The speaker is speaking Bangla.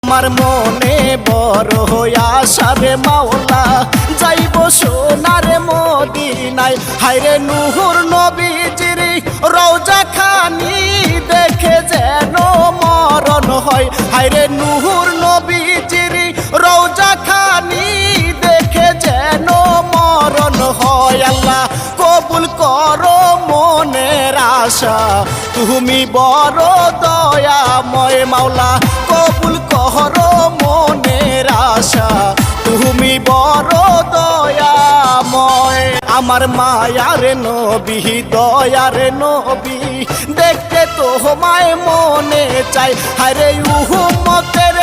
আমার মনে বড় আশা রে মাওলা যাইব সোনার মদিনায়। হায়রে নূর নবীজির রওজা খানি দেখে যেন মরণ হয়। হায়রে নূর নবীজির রওজা খানি দেখে যেন মরণ হয়। আল্লাহ কবুল করো মনের আশা, তুমি বড় দয়াময় মাওলা। কবুল করো মনের আশা, তুমি বড় দয়াময়। আমার মায়ার নবী দয়ার নবী দেখতে তোমায় মনে চাই। হায়রে উম্মতের